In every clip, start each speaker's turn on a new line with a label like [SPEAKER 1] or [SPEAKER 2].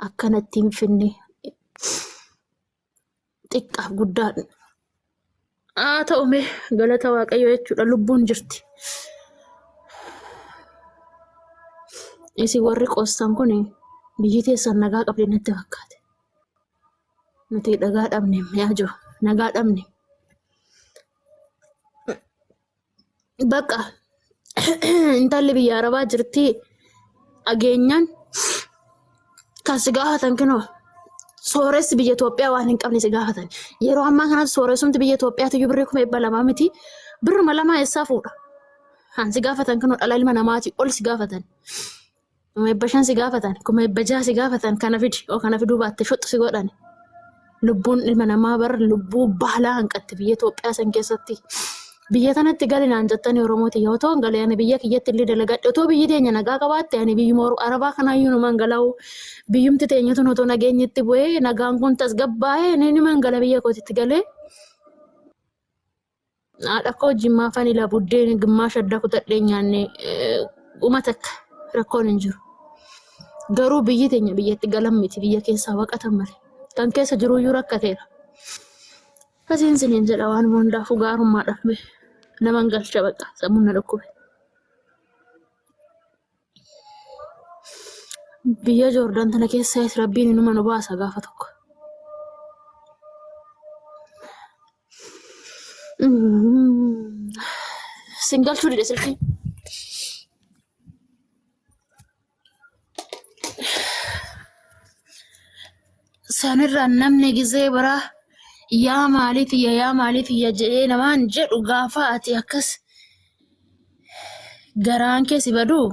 [SPEAKER 1] akkanatti hin finne xiqqaaf guddaan haa ta'u mee galata waaqayyoo jechuudha lubbuun jirti. Isin warri qoostan kun biyyi teessan nagaa qabdi natti fakkaate. Nuti dhagaa dhabne yaa jiru nagaa dhabne. Bakka intalli biyya Arabaa jirti ageenyaan kan si gaafatan kinoo sooressi biyya Itoophiyaa waan hin qabne si gaafatan. Yeroo ammaa kanatti sooressumti biyya Itoophiyaatu iyyuu birrii 200 miti. Birruma lamaa eessaa fuudha? Han si gaafatan kinoo dhala ilma namaati ol si gaafatan. 500 si gaafatan, 600 si gaafatan kana fidi oo kana fiduu baatte shoxxu si godhan. Lubbuun ilma namaa bar lubbuu baalaa hanqatti biyya Itoophiyaa san keessatti. Biyya tanatti galinaan jettanii Oromooti yoo ta'u galee ani biyya kiyyatti illee dalagadhe otoo biyyi teenya nagaa qabaatte ani biyyuma Arabaa kanaayyuu numan gala'u biyyumti teenyatu otoo nageenyatti bu'ee nagaan kun tasgabbaa'ee ni numan gala biyya kootitti galee haadha koo jimmaa fani la buddeen gimmaasha adda kutadhee nyaanne takka rakkoon hin jiru. Garuu biyyi teenya biyyatti galan miti biyya keessaa baqatan malee kan keessa jiruyyuu rakkateera. Kasiin siniin jedha waan hundaafuu gaarummaadhaaf mee naman galcha baqa sammuun na dhukkube. Biyya Joordaan tana keessas rabbiin inuma nu baasa gaafa tokko. Singalchuu dide silkii. Sanirraan namni gizee biraa yaa maaliif jedhee namaan jedhu gaafa ati akkas garaan keessi baduu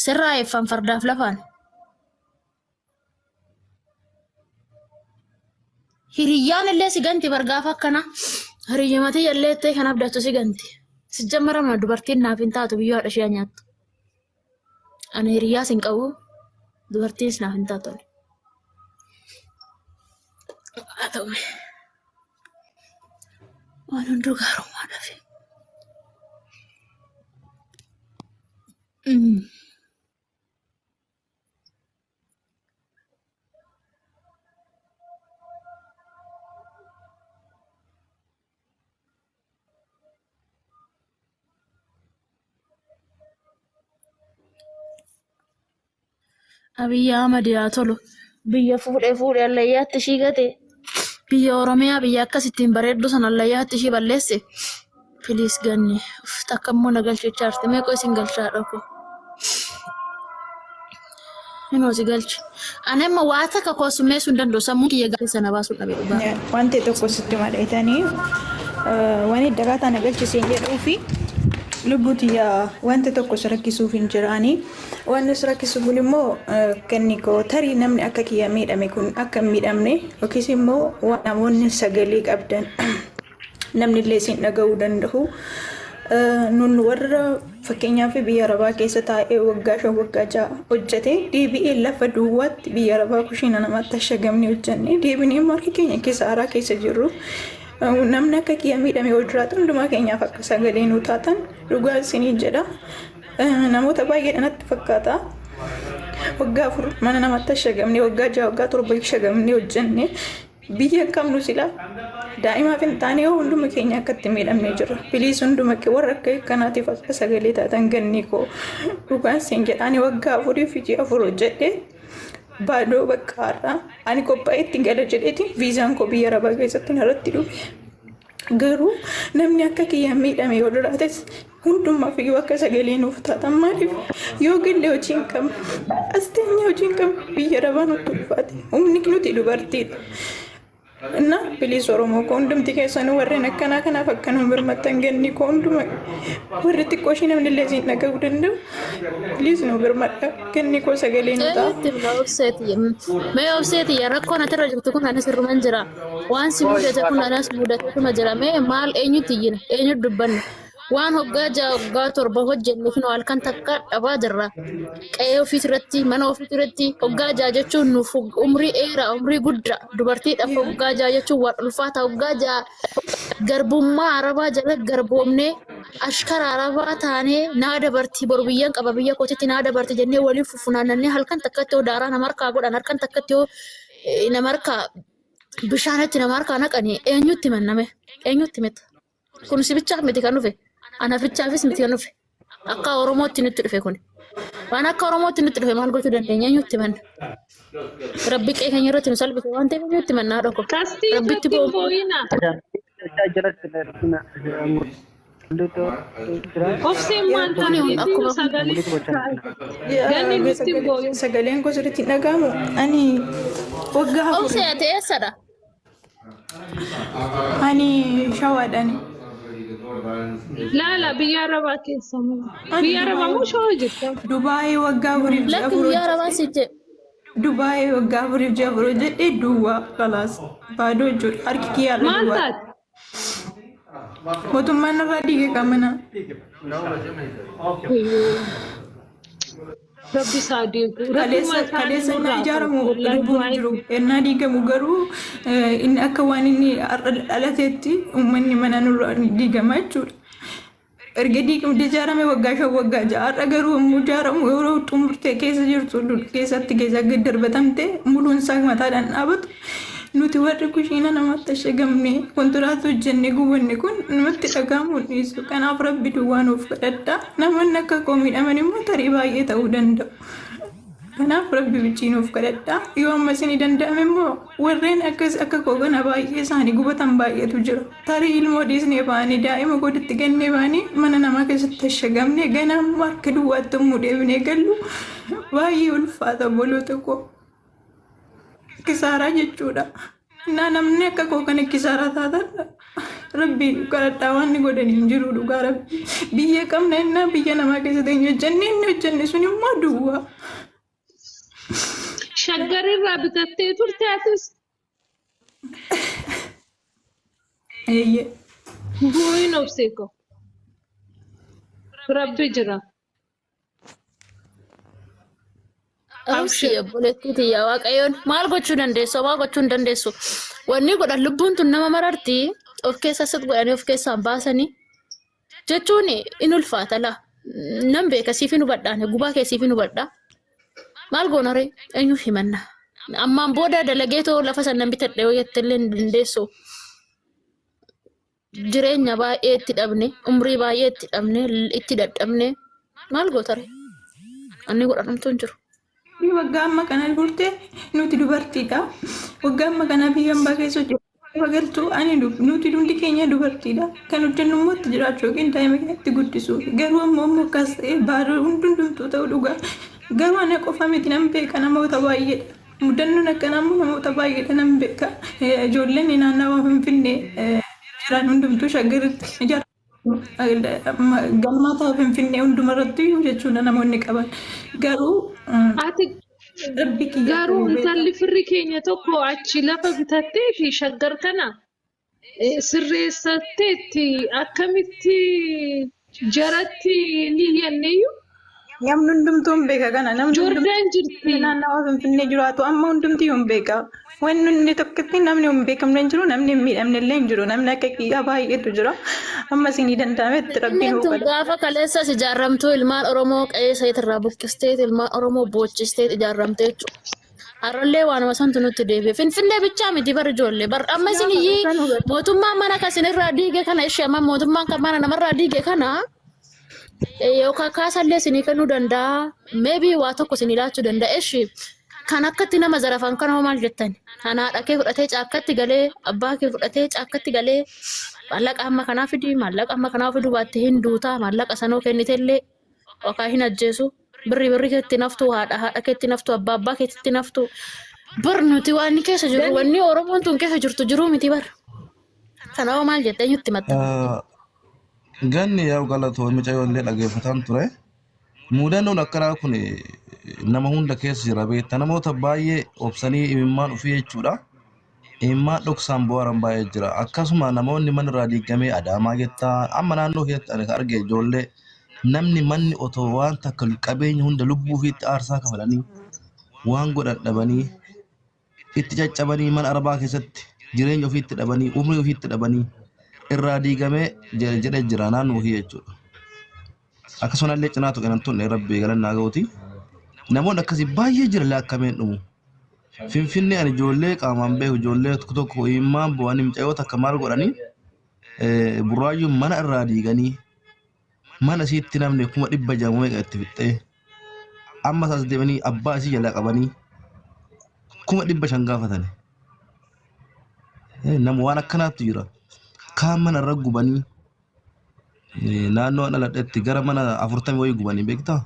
[SPEAKER 1] sirraa eeffan fardaaf lafaan. Hiriyyaan illee si ganti bargaafa akkana hiriyyamatee illee ta'e kan abdatu si ganti. Si jammaramna dubartiin naaf hin taatu biyyoo haadha ishee nyaattu. Ani hiriyyaas hin qabu dubartiinis naaf hin taatu. Atau waan hunduu gaarummaadhaaf. Abiyyi Ahmad yaa tolu biyya fuudhee allayyaatti ishii gate. Biyya Oromiyaa biyya akkasittiin bareeddu sana allayyaatti ishii balleesse. Filiis ganni takka immoo na galchichaa jirti meeqoo isin galchaa dhaqu. Inoo si galchi. Ani amma waa takka koosummeessuu hin danda'u sammuu kiyya gaarii sana baasuu dhabe dhugaa.
[SPEAKER 2] Wanti tokko sitti madheetanii waan dagaataa na galchisiin jedhuu fi lubbuuti wanti tokko si rakkisuuf hin jiraanii. Wanni si rakkisu kun immoo kenniko tarii namni akka kiyya miidhame kun akka hin miidhamne yookiis immoo namoonni sagalee qabdan namni illee isin dhaga'uu danda'u. Nun warra fakkeenyaaf biyya Arabaa keessa taa'ee waggaa 5 waggaa 6 hojjete deebi'ee lafa duwwaatti biyya Arabaa kushiina namatti ashagamne hojjenne deebinee marki keenya keessa haaraa keessa jirru. Namni akka kiyya miidhame hojjiraatu hundumaa keenyaaf akka sagalee nu taatan dhugaa isinii jedha. Namoota baay'ee natti fakkaata. Waggaa 4 mana namatti ashagamne waggaa 6 waggaa 7 ashagamne hojjenne biyya kamnu sila daa'imaaf hin taane hunduma keenya akkatti miidhamne jira. Biliis hunduma warra akka kanaatiif akka sagalee taatan ganni koo dhugaan isin jedhaani waggaa 4 fi 4 hojjedhe. Baadoo bakka har'aa ani qophaa'etti gala jedheeti viizaan koo biyya Arabaa keessatti narratti dhufe. Garuu namni akka kiyya miidhame yoo jiraates hundumaaf iyyuu akka sagalee nuuf taatan maaliif yoo galle hojii hin qabne as teenyee hojii hin qabne biyya Arabaa nutti ulfaate humni nuti dubartiidha. Inna biliis Oromoo koo hundumti keessan warreen akkanaa kanaaf akkanuma birmattan ganni koo hunduma warri xiqqoo ishee namni illee siin dhaga'uu danda'u biliis nu birmadha ganni koo sagalee nu ta'a.
[SPEAKER 1] Mee obseeti rakkoon asirra jirtu kun anas irruman jira waan si mudate kun anas mudatuma jira mee maal eenyutti iyyina eenyu dubbanna waan hoggaa 6 waggaa 7 hojjenne kun halkan takka dhabaa jirra qe'ee ofiirratti mana ofiirratti hoggaa 6 jechuun nuuf umrii dheeraa umrii guddaa dubartiidhaaf hoggaa 6 jechuun waan ulfaata hoggaa 6 garbummaa Arabaa jala garboomnee ashkara arabaa taanee naa dabartii boru biyyaan qaba biyya kootitti naa dabartii jennee waliin fufunaannee halkan takkatti yoo daaraa nama harkaa godhan halkan takkatti yoo nama harkaa bishaanatti nama harkaa naqanii eenyutti manname eenyutti mita kun si bichaaf miti kan dhufe anafichaafis miti kan dhufe akka oromootti nutti dhufe kun waan akka oromootti nutti dhufe maal gochuu dandeenya eenyutti manna rabbi qe'ee keenya irratti nu salphise waan ta'eef eenyutti mannaa dhokko rabbitti
[SPEAKER 3] Boyina. Ofseen wanta
[SPEAKER 1] akkuma
[SPEAKER 3] ganni nutti boyu.
[SPEAKER 2] Sagaleen gosa irratti dhagahamu ani waggaa afur
[SPEAKER 1] obsee ati eessadha
[SPEAKER 2] ani shawaadhani.
[SPEAKER 3] Laala biyya arabaa keessa moo biyya arabaa moo shawaa jirta?
[SPEAKER 2] Dubaayii waggaa afuriif ji'a
[SPEAKER 1] lakki biyya arabaa si jee
[SPEAKER 2] Dubaayii waggaa afuriif ji'a afur jedhee duwwaa kalaas baadoo jechuudha harki kiyyaadha
[SPEAKER 3] Maal
[SPEAKER 2] duwwaa.
[SPEAKER 3] taate?
[SPEAKER 2] Mootummaan irraa dhiige qabna.
[SPEAKER 3] Rabbi isaa deegu.
[SPEAKER 2] Kaleessa inni ijaaramu lubbuun jiru. Ennaa diigamu garuu inni akka waan inni dhalateetti uummanni mana nurraa diigama jechuudha. Erga diigamte ijaarame waggaa 5 waggaa 6 har'a garuu immoo ijaaramu yeroo xumurtee keessa jirtu keessatti keessa gad darbatamte muluun isaa mataadhaan dhaabatu. Nuti warri kushiina namatti ashagamne kontiraata hojjenne gubanne kun namatti dhagahamuun dhiisu. Kanaaf rabbi duwwaa nuuf kadhadhaa. Namoonni akka koo miidhaman immoo tarii baay'ee ta'uu danda'u. Kanaaf rabbi bichii nuuf kadhadhaa. Yoo ammas ni danda'ame immoo warreen akkas akka koo kana baay'ee isaanii gubatan baay'eetu jira. Tarii ilmoo dhiisnee baanii daa'ima godhatti gannee baanii mana namaa keessatti ashagamne ganama harka duwwaatti immoo deebinee gallu baay'ee ulfaata boloota koo. Kisaaraa jechuudha. Namni akka koo kana kisaaraa taatan rabbi kadhadhaa waan ni godhanii hin jiru dhugaa rabbi. Biyya qabna innaa biyya namaa keessatti hin hojjenne inni hojjenne sun immoo duwwaa.
[SPEAKER 3] Shaggarirraa bitattee turte atis?
[SPEAKER 2] Eeyyee.
[SPEAKER 3] Bu'uun obseeko. Rabbi jira.
[SPEAKER 1] obsee obboleettiiti yaa waaqayyoon maal gochuu dandeessu maal gochuu hin dandeessu wanni godhan lubbuun tun nama mararti of keessa sit godhanii of keessaa baasanii jechuun in ulfaata laa nan beeka siif hin hubadhaan gubaa kee siif hin hubadhaa maal goonare eenyu himanna ammaan booda dalageetoo lafa sannan bitadhe yoo jettillee hin dandeessu jireenya baay'ee itti dhabne umrii baay'ee itti dhabne itti dadhabne maal gootare anni godhanamtu hin jiru.
[SPEAKER 2] Waggaa amma kana turte nuti dubartiidha. Waggaa amma kana biyya hambaa keessa hojjetu agartuu ani nuti hundi keenya dubartiidha. Kan hojjennu immoo itti jiraachuu yookiin daa'ima itti guddisuu. Garuu ammoo akkas ta'ee baaduu hundumtuu ta'uu dhugaa. Garuu ani qofa miti nan beeka namoota baay'eedha. Mudannoon akkanaa immoo namoota baay'eedha nan beeka. Ijoolleen naannawaa Finfinnee jiran hundumtuu shaggaritti ijaaratu. Galmaata Finfinnee hundumarratti jechuudha namoonni qaban. Garuu
[SPEAKER 3] Ati garuu intalli firri keenya tokko achi lafa bitattee fi shaggar kana sirreessatteetti akkamitti jaratti ni yenneeyyu?
[SPEAKER 2] namni hundumtuu hin beeka kana namni
[SPEAKER 3] Joordaan jirti.
[SPEAKER 2] naannawaa Finfinnee jiraatu amma hundumtuu hin beeka. Wanni inni tokkotti namni hin beekamne hin jiru namni hin miidhamne illee hin jiru namni akka kiyyaa baay'eetu jira. Amma isinii danda'ametti rabbiin
[SPEAKER 1] Inneen tun
[SPEAKER 2] hubata.
[SPEAKER 1] gaafa kaleessas ijaarramtuu ilmaan Oromoo qe'ee irraa buqqisteet ilmaan Oromoo boochisteet ijaarramtee jechuudha. Har'allee waanuma santu nutti deebi'e. Finfinnee bichaa miti bar ijoollee. Bar amma isin iyyii mootummaan mana kasinirraa diige kana ishee amma mootummaan kan mana namarraa diige kana yookaan kaasallee isinii kennuu danda'a. Meebii waa tokko isinii laachuu danda'a. Ishee kan akkatti nama zarafan kana maal jettani? Kanaa dhaqee fudhatee caakkatti galee abbaa kee fudhatee caakkatti galee maallaqa amma kanaa fidi maallaqa amma kanaa fidu baatte hin duutaa maallaqa sanoo kennitellee yookaan hin ajjeesu birri keetti naftu haadha keetti naftu abbaa keetti naftu bar nuti waan keessa jiru wanni Oromoon tun keessa jirtu jiru miti bar kanaaf maal jettee nyutti matta.
[SPEAKER 4] Ganni yaa galatoo mucayyoo illee dhageeffataan ture. Mudannoon akkanaa kun nama hunda keessa jira beektaa namoota baay'ee obsanii imimmaan ofii jechuudha. Imimmaan dhoksaan bu'aaran baay'ee jira. Akkasuma namoonni manirraa diigamee adaamaa jettaa amma naannoo keessatti arge ijoollee namni manni otoo waan takka qabeenya hunda lubbuu ofiitti aarsaa kafalanii waan godhan dhabanii itti caccabanii mana arabaa keessatti jireenya ofiitti dhabanii umrii ofiitti dhabanii irraa diigamee jedhee jira naannoo fi jechuudha. Akkasumallee cinaatu kanattuun rabbii galannaa ga'uuti. Namoonni akkasii baay'ee jira laakkameen dhumu. Finfinnee ani ijoollee qaamaan beeku ijoollee tokko tokko immaan bu'anii mucayyoota akka maal godhanii burraayyuun mana irraa diiganii mana isiitti namni 100 meeqa itti fixxee amma isaas deemanii abbaa isii jalaa qabanii 500 gaafatani. Nama waan akkanaatu jira. Kaan mana irra gubanii naannoo dhaladhetti gara mana 40 wayii gubanii beektaa?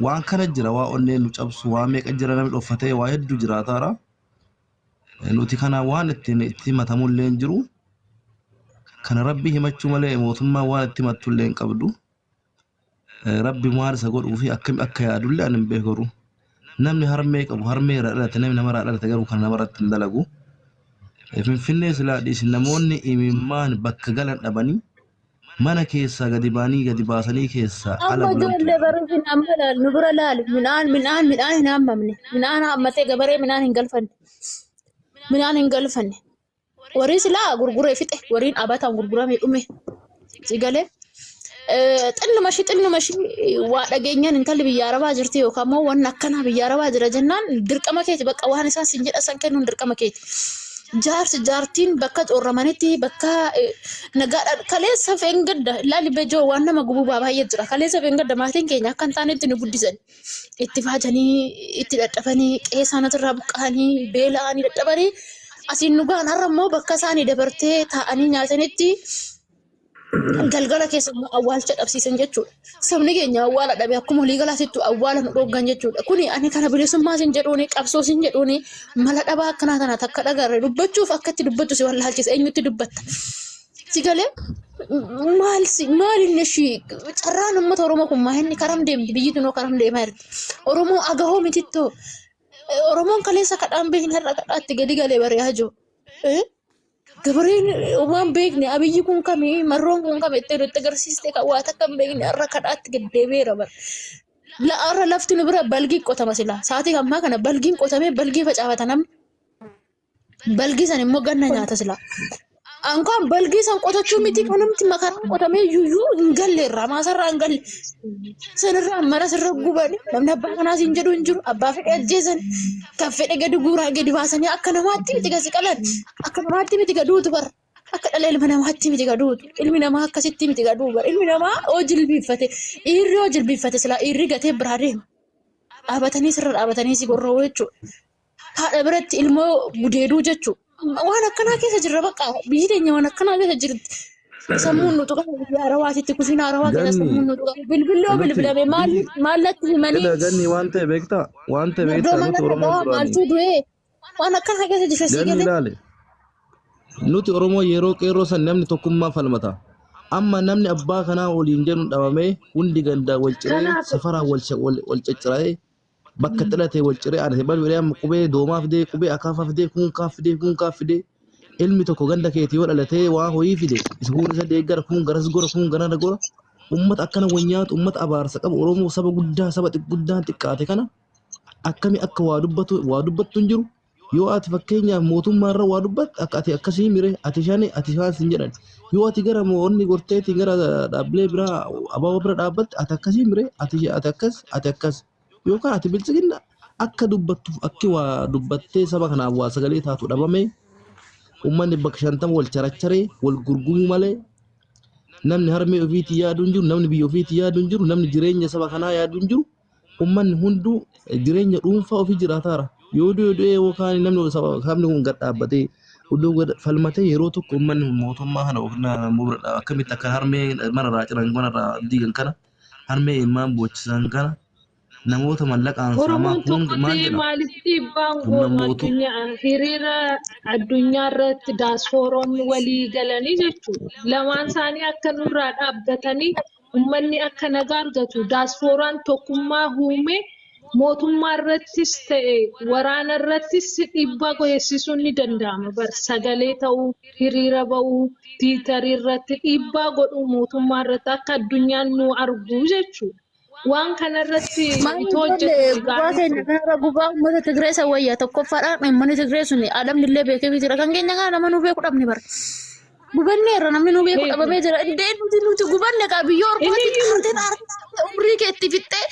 [SPEAKER 4] Waan kana jira waa onneen nu cabsu waa meeqa jira namni dhoffatee waa hedduu jiraataara. Nuti kana waan itti matamullee hin jiru. Kana rabbi himachuu malee mootummaa waan itti himatullee hin qabdu. Rabbi maal isa godhuu fi akka yaadullee ani hin beeku. Namni harmee qabu harmee irraa dhalate namni namarraa dhalate garuu kan namarratti hin dalagu. Finfinnee silaa dhiisin namoonni imimmaan bakka galan dhabanii mana keessaa gadi baasanii keessaa ala
[SPEAKER 1] amma ijoollee baruufin amma laal nu bira laal midhaan hin hammamne midhaan hammatee gabaree midhaan hin galfanne warii silaa gurguree fixe wariin abataan gurguramee dhume sigalee xinnuma shi waa dhageenyaan intalli biyya arabaa jirti yookaan immoo waan akkanaa biyya arabaa jira jennaan dirqama keeti bakka waan isaan sin jedha san kennuun dirqama keeti. Jaartiin bakka xooramanitti bakka nagaa kaleessa feengadda laali bejoo waan nama gubuu baay'ee jira. Kaleessa feengadda maatiin keenya akka hin taanetti nu guddisan itti faajanii itti dadhabanii qeessaanatu irraa buqqa'anii beela'anii dadhabanii asiin nu gahan har'a immoo bakka isaanii dabartee taa'anii nyaatanitti galgala keessa awwaalcha dhabsiisan jechuudha. Sabni keenya awwaala dhabe akkuma walii galaatittu awwaala nu dhoggan jechuudha. Kuni ani kana bilisummaa sin jedhuuni qabsoo sin jedhuuni mala dhabaa akkanaa kana takka dhagarre dubbachuuf akkatti dubbattu si wallaalchisa eenyutti dubbatta. Sigalee maal inni shi carraan uummata Oromoo kun maa inni karam deemti biyyi tunoo karam deemaa jirti. Oromoo agahoo mitittoo Oromoon kaleessa kadhaan beekni har'a kadhaatti gadi galee bari'aa jiru. Gabareen waan beekne abiyyi kun kami marroon kun kami itti agarsiiste kan waa takka hin beekne har'a kadhaatti gad deebi'eera bara. Har'a lafti nu bira balgii qotama silaa sa'aatii ammaa kana balgiin qotamee balgii facaafata namni. Balgii san immoo ganna nyaata silaa. Ankaan balgii san qotachuu miti kan namti makaraan qotamee yuyyuu hin galleerra maasarraa hin galle. Sanirraa mara sirra gubani namni abbaa kanaas hin jedhu hin jiru abbaa fedhe ajjeesan kan fedhe gadi guuraa gadi baasanii akka namaatti miti gasi qalan akka namaatti miti gaduutu bara akka dhala ilma namaatti miti gaduutu ilmi namaa akkasitti miti gaduu bara ilmi namaa oo jilbiiffate dhiirri oo jilbiiffate silaa dhiirri gatee biraa deema dhaabatanii sirra dhaabatanii si gorra'uu jechuudha. Haadha biratti ilmoo gudeeduu jechuudha. Waan akkanaa keessa jirra bakka biyyi teenya waan akkanaa keessa jirti. Sammuun nuti qabu biyya arawaatitti kufiin arawaa keessa sammuun nuti qabu bilbiloo bilbilame maallatti himanii.
[SPEAKER 4] Ganni waan ta'e beektaa waan ta'e beektaa nuti Oromoo
[SPEAKER 1] maaltu du'ee waan akkanaa keessa jirra si
[SPEAKER 4] ganni ilaale. Nuti Oromoo yeroo qeerroo san namni tokkummaa falmata. Amma namni abbaa kanaa waliin jedhu dhabamee hundi gandaa wal ciree safaraa wal cacciree bakka xalatee wal ciree ana bal waliin qubee doomaa fidee qubee akaafaa fidee kun kaaf fidee ilmi tokko ganda keetii yoo dhalatee waa ho'ii fide iskuun isa deeggara kun garas gora kun ganana gora ummata akkana wanyaatu ummata abaarsa qabu Oromoo saba guddaa saba guddaan xiqqaate kana akkami akka waa dubbattu hin jiru yoo ati fakkeenyaaf mootummaarra waa dubbat akka ati akkasii mire ati shaan sin jedhan yoo ati gara moonni gorteetii gara dhaabbilee biraa abaaboo bira dhaabbatte ati akkasii mire ati akkas yookaan ati bilchiginna akka dubbattuuf akki waa dubbattee saba kanaaf waa sagalee taatu dhabame ummanni bakka 50 wal characharee wal gurgumuu malee namni harmee ofiitii yaadu hin jiru namni biyya ofiitii yaadu hin jiru namni jireenya saba kanaa yaadu hin jiru ummanni hunduu jireenya dhuunfaa ofii jiraataara yoo du'e yookaan namni sabni kun gad dhaabbatee hunduu falmatee yeroo tokko ummanni mootummaa kana akkamitti akka harmee manarraa ciran manarraa diigan kana harmee ilmaan boochisan kana namoota mallaqaan saamaa kun maal jedhama
[SPEAKER 3] maaliif dhiibbaan goonu hiriira addunyaa irratti daasfooroonni walii galanii jechuudha. Lamaan isaanii akka nurraa dhaabbatanii uummanni akka nagaa argatu daasfooraan tokkummaa uume mootummaa irrattis ta'e waraana irrattis dhiibbaa geessisuun ni danda'ama. Bar sagalee ta'uu hiriira ba'uu tiitarii irratti dhiibbaa godhuu mootummaa irratti akka addunyaan nu argu jechuudha. waan kanarratti
[SPEAKER 1] Maal
[SPEAKER 3] itoo
[SPEAKER 1] ijoollee
[SPEAKER 3] hojjetu
[SPEAKER 1] gubaa
[SPEAKER 3] gaariidha.
[SPEAKER 1] keenya kanarra gubaa uummata Tigree isa wayyaa tokkoffaadhaan uummanni Tigree sun alamni illee beekee jira. Kan keenya kana nama nuu beeku dhabne bara. Gubanne irra namni nuu beeku dhabamee jira. Indee nuti gubanne qaba biyya ormaatti taatee umrii kee itti fixxee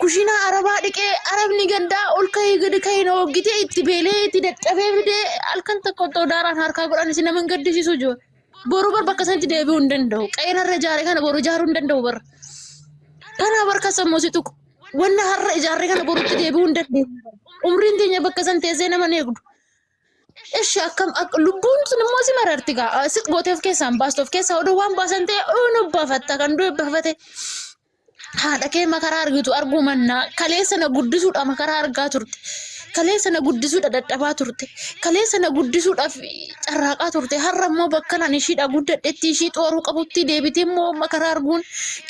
[SPEAKER 1] kushina arabaa dhiqee arabni gandaa ol ka'ee gadi ka'ee na hoggitee itti beelee itti dadhabee fidee halkan tokko otoo daaraan harkaa godhan isin nama hin gaddisiisu jiru. Boru bar bakka sanatti deebi'uu hin danda'u. Qe'eenarra ijaaree kana boru ijaaruu hin danda'u bara. Kana barka sammuu si tuqu. Wanna har'a ijaaree kana borutti deebi'uu hin danda'u. Umriin teenya bakka san teessee nama hin eegdu. Ishi akkam lubbuun sun immoo si mararti gaa. Sit gootee of keessaan baastu of keessaa oduu waan baasan ta'e nu baafatta kan du'e baafate. Haadha kee makaraa argitu arguu mannaa kalee sana guddisuudha makaraa argaa turte. Kalee sana guddisuudha dadhabaa turte. Kalee sana guddisuudhaaf carraaqaa turte. Har'a immoo bakka nan ishiidha guddadhetti ishii xooruu qabutti deebitee immoo makaraa arguun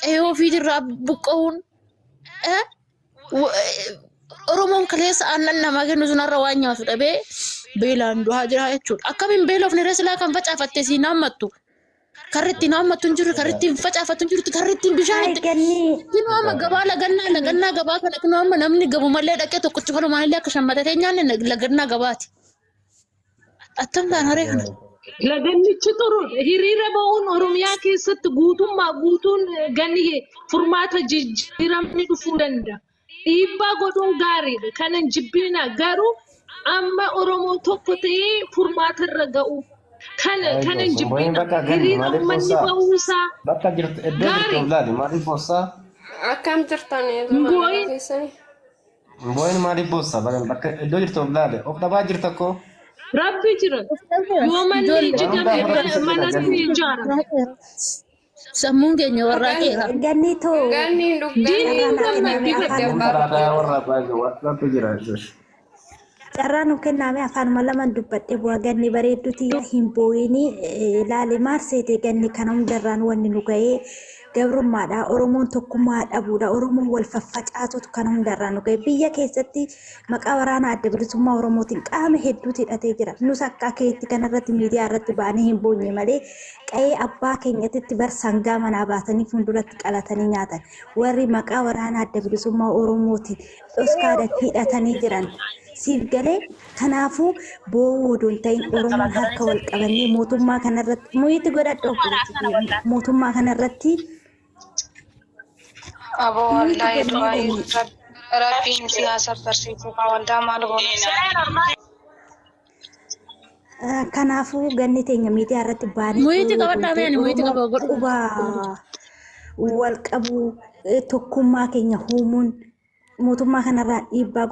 [SPEAKER 1] qe'ee ofiitirraa buqqa'uun. Oromoon kaleessa aannan namaa kennu sun har'a waan nyaatu dhabee beelaan du'aa jira jechuudha. Akkamiin beelofne reesilaa kan facaafatte siin hammattu. Karritti naammattu hin jirtu, karritti facaafattu hin jirtu, karritti bishaan itti. Kinu amma gabaa lagannaa gabaa kana kinu amma namni gabu malee dhaqee tokkochi falumaan illee akka shammatatee nyaanne lagannaa gabaati. Attam ta'an haree kana.
[SPEAKER 3] Lagannichi xuruudha. Hiriira ba'uun Oromiyaa keessatti guutuun ganni furmaata jijjiiramni dhufuu danda'a. Dhiibbaa godhuun gaariidha. Kanan jibbiina garuu amma Oromoo tokko ta'ee furmaata irra ga'u. Kanan jibbiina. Hiriira uummanni ba'uusaa.
[SPEAKER 5] Bakka jirtu iddoo jirtu laali maaliif boossaa?
[SPEAKER 6] Akkam jirtanii?
[SPEAKER 5] Mbooyin maaliif boossaa? Bakka iddoo jirtu laali of dhabaa jirta koo?
[SPEAKER 3] Rabbi jira. Yoo manni ijjigame manatti ijaarama.
[SPEAKER 1] Sammuun keenya warraa qeera.
[SPEAKER 6] Ganni
[SPEAKER 3] Diiniin gammatti
[SPEAKER 5] Rabbi jira.
[SPEAKER 6] carraa nu kenname afaanuma lamaan dubbadhe bu'aa ganni bareedduuti hin boo'inii ilaale maarseete ganni kana hundarraan wanni nu ga'ee gabrummaadha Oromoon tokkummaa dhabuudha Oromoon wal faffacaatutu kana hundarraan nu ga'e biyya keessatti maqaa waraanaa adda bilisummaa Oromootiin qaama hedduutu hidhatee jira nus akka keetti kanarratti miidiyaa irratti ba'anii hin boonye malee qa'ee abbaa keenyatti bar sangaa manaa baatanii fuulduratti qalatanii nyaatan warri maqaa waraanaa adda bilisummaa Oromootiin oskaadatti hidhatanii jiran. Siif galee kanaafuu boo'uu odoon ta'in Oromoon harka wal qabannee mootummaa kanarratti muyitti godhadhu mootummaa kanarratti
[SPEAKER 7] Abo wallahi du'aayi rabbiin siyaasa barsiisuu waldaa maal goone.
[SPEAKER 6] Kanaafuu ganni teenya miidiyaa irratti baanee
[SPEAKER 1] Muyitti qabadhaa beeni muyitti qaba godhu.
[SPEAKER 6] Wal qabu tokkummaa keenya uumuun mootummaa kanarraa dhiibbaa